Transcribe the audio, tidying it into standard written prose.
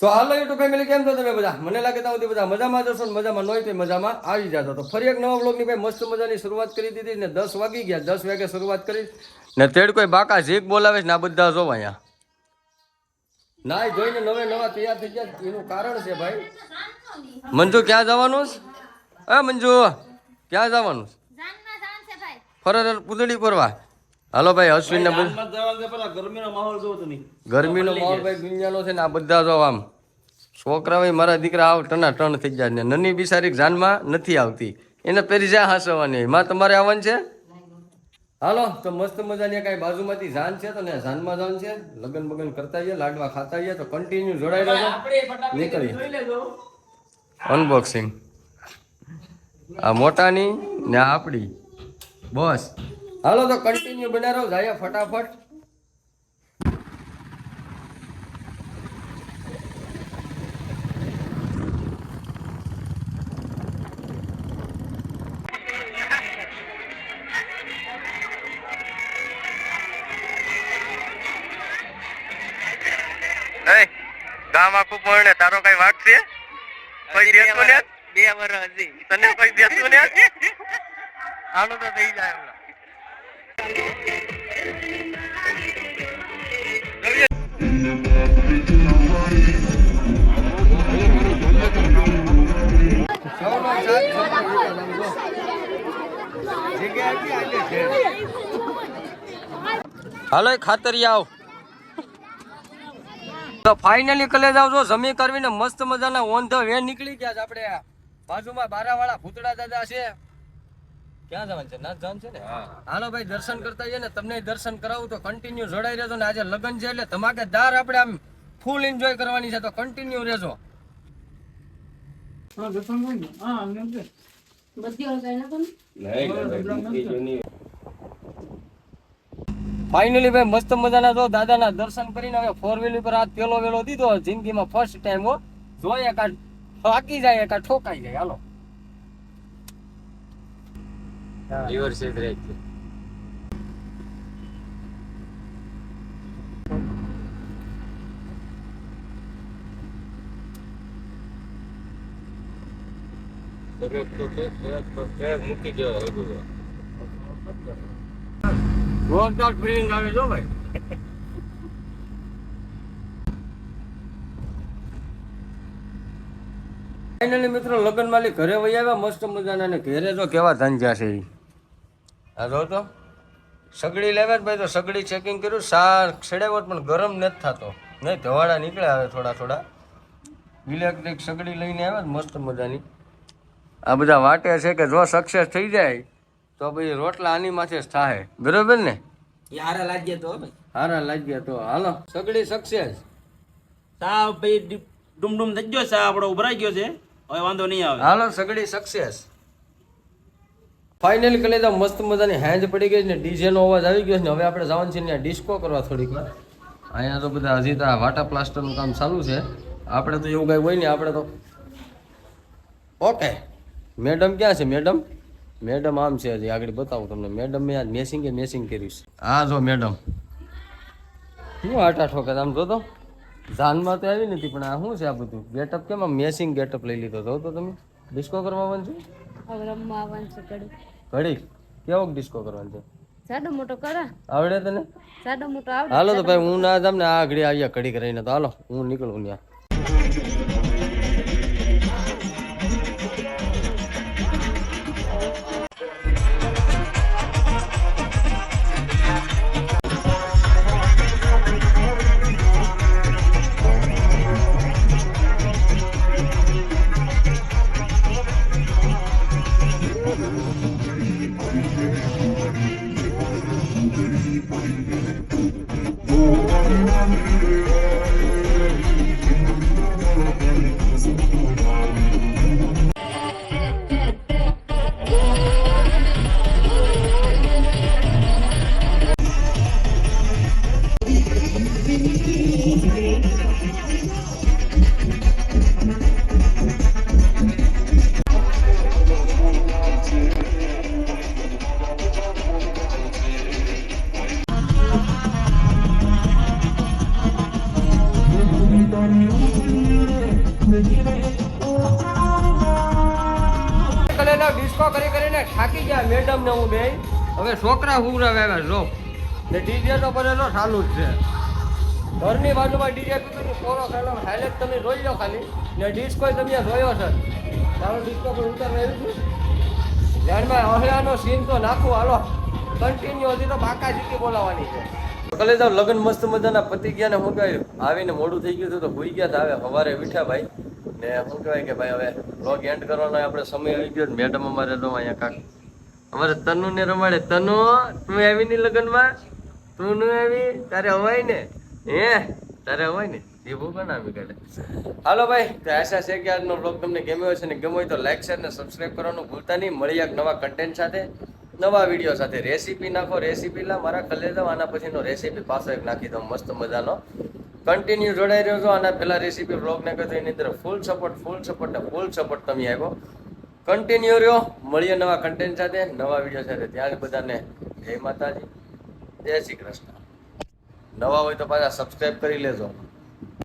તો હાલો YouTube family કેમ છો તમે બધા? મને લાગે ત્યાં સુધી બધા મજામાં જશો ને મજામાં ન હોય તો મજામાં આવી જતો. તો ફરી એક નવા વ્લોગની ભાઈ મસ્ત મજાની શરૂઆત કરી દીધી ને 10 વાગી ગયા. 10 વાગે શરૂઆત કરી ને તેડ કોઈ બાકા ઝીક બોલાવે છે ને આ બધા જોવા અહીંયા નાઈ જોઈને નવા તૈયાર થઈ ગયા. એનું કારણ છે ભાઈ. મંજુ ક્યાં જવાનું છે? મંજુ ક્યાં જવાનું છે? ફરજ પૂતળી કરવા. હાલો ભાઈ અશ્વિન ને ગરમીનો માહોલ ભાઈ દુનિયાનો છે ને આ બધા જો આમ છોકરા ભાઈ મારા દીકરા આવ ટના ટન થઈ જાય ને નની બિસારી જાનમાં નથી આવતી એને પેરી જ્યાં હાસવાની માં તમારે આવવાનું છે. હાલો તો મસ્ત મજાની કઈ બાજુમાંથી જાન છે તો ને જાનમાં જાન છે. લગન બગન કરતા જઈએ લાડવા ખાતા જઈએ તો કન્ટિન્યુ જોડાઈ રહેજો. નીકળી અનબોક્સિંગ આ મોટાની ને આપડી બસ. હાલો તો કન્ટિન્યુ બના રહો જાય ફટાફટ. ગામ આખું પડે તારો કઈ વાત છે? કોઈ દેશો ને 2 વર્ષ હજી તને કોઈ દેશો ને હાલો તો થઈ જાય. હાલો ખાતરિયા આવ તો ફાઇનલી કલેજ આવજો. જમી કરવીને મસ્ત મજાના ઓન ધ વે નીકળી ગયા છે. આપણે બાજુમાં બારાવાળા ભૂતળા દાદા છે. ક્યાં જવાનું છે? ના જવાનું છે ને. હાલો ભાઈ દર્શન કરતા જઈએ ને તમને દર્શન કરાવું તો કન્ટિન્યુ જોડાઈ રહેજો. ને આજે લગ્ન છે એટલે ધમાકેદાર આપણે આમ ફૂલ એન્જોય કરવાની છે તો કન્ટિન્યુ રહેજો. ફાઇનલી ભાઈ મસ્ત મજાના જો દાદાના દર્શન કરીને હવે 4 વ્હીલ ઉપર આ પેલો વેલો દીધો જિંદગીમાં ફર્સ્ટ ટાઈમ હો. જોઈએ કા થાકી જાય કા ઠોકાઈ જાય. હાલો લીવર છે બ્રેક મૂકી ગયો જોરદાર ફિલિંગ આવે જો ભાઈ. ફાઇનલી મિત્રો લગ્ન માલી ઘરે વહી આવ્યા મસ્ત મજાના ને ઘરે જો કેવા ધંજા છે. હા જો તો સગડી લેવા ભાઈ તો સગડી ચેકિંગ કર્યું શાક છેડાવટ પણ ગરમ નથી થતો નહીં ધવાડા નીકળે આવે થોડા ઇલેક્ટ્રિક સગડી લઈને આવ્યા મસ્ત મજાની. આ બધા વાટે છે કે જો સક્સેસ થઈ જાય તો ભાઈ રોટલા આની માથે જ થાય. બરોબર ને? હારા લાગ્યા તો હાલો સગડી સક્સેસ. સાવ ભાઈ ડુમડુમ થઈ ગયો છે આપણો ઉભરાઈ ગયો છે હવે વાંધો નહીં આવે. હાલો સગડી સક્સેસ. ફાઇનલી કરી તો મસ્ત મજાની હેન્જ પડી ગઈ ને ડીજે નો અવાજ આવી ગયો છે ને હવે આપણે જવાનું છે ત્યાં ડિસ્કો કરવા થોડીક વાર. અહીંયા તો બધા હજી તો વાટા પ્લાસ્ટરનું કામ ચાલુ છે. આપણે તો એવું કઈ હોય ને આપણે તો ઓકે. મેડમ ક્યાં છે? મેડમ આમ છે હજી આગળ બતાવું તમને. મેડમ મેં આજ મેસિંગ કર્યું છે. હા જો મેડમ શું આટા ઠોકે આમ જોતો જાનમાં તો આવી નથી પણ આ શું છે આ બધું ગેટઅપ કેમ આમ મેસિંગ ગેટઅપ લઈ લીધો તો તમે ડિસ્કો કરવા આવવાનું છે? ઘડી કેવો ડિસ્કો કરવાનું છે? સાડો મોટો કરા આવડે તને? સાડો મોટો આવડે. હાલો તો ભાઈ હું ના તમને આ ઘડી આવ્યા ઘડી કરીને તો હાલો હું નીકળું ત્યાં. ધક્કો કરી કરીને થાકી ગયા મેડમ ને હું બે હવે છોકરા હુવરાવે આવ્યા જો ને ડીજે તો બનેલો ચાલુ જ છે ઘરની બાજુમાં ડીજે પીતું કોરો ખાલો હાઈલાઇટ તમે જોઈ લો ખાલી ને ડિસ્કો તમે જોયો છે તારો ડિસ્કો પર ઉતારવા આવ્યું છું ધ્યાનમાં અહલાનો સીન તો નાખું હાલો કન્ટિન્યુ હજી તો બાકા જીકી બોલાવવાની છે કલે જાવ લગ્ન મસ્ત મજાના પતિ ગયા ને હું કહેવાય આવીને મોડું થઈ ગયું હતું તો ભૂઈ ગયા હતા હવે સવારે ઉઠ્યા ભાઈ ને શું કહેવાય કે ભાઈ હવે વ્લોગ એન્ડ કરવાનો આપણે સમય આવી ગયો મેડમ અમારે તો અહીંયા કાક અમારે તનુ ને રમાડે તનુ તું આવી ની લગ્નમાં તું ન આવી તારે હવાય ને હે તારે હવાય ને એ ભૂખ નામી કાઢે હાલો ભાઈ તો આશા છે કે આજનો વ્લોગ તમને ગમ્યો હશે ને ગમ્યો હોય તો લાઈક શેર ને સબસ્ક્રાઈબ કરવાનું ભૂલતા નહીં મળી એક નવા કન્ટેન્ટ સાથે નવા વિડીયો સાથે રેસીપી નાખો રેસીપી લા મારા કલે જાવ આના પછીનો રેસીપી પાછો એક નાખી દઉં મસ્ત મજાનો કન્ટિન્યુ જોડાઈ રહ્યો છો આના પહેલા રેસીપી વ્લોગ ને કહ્યું એની અંદર ફૂલ સપોર્ટ તમે આવ્યો કન્ટિન્યુ રહ્યો મળીએ નવા કન્ટેન્ટ સાથે નવા વિડીયો સાથે ત્યાં બધાને જય માતાજી જય શ્રી કૃષ્ણ નવા હોય તો પાછા સબસ્ક્રાઈબ કરી લેજો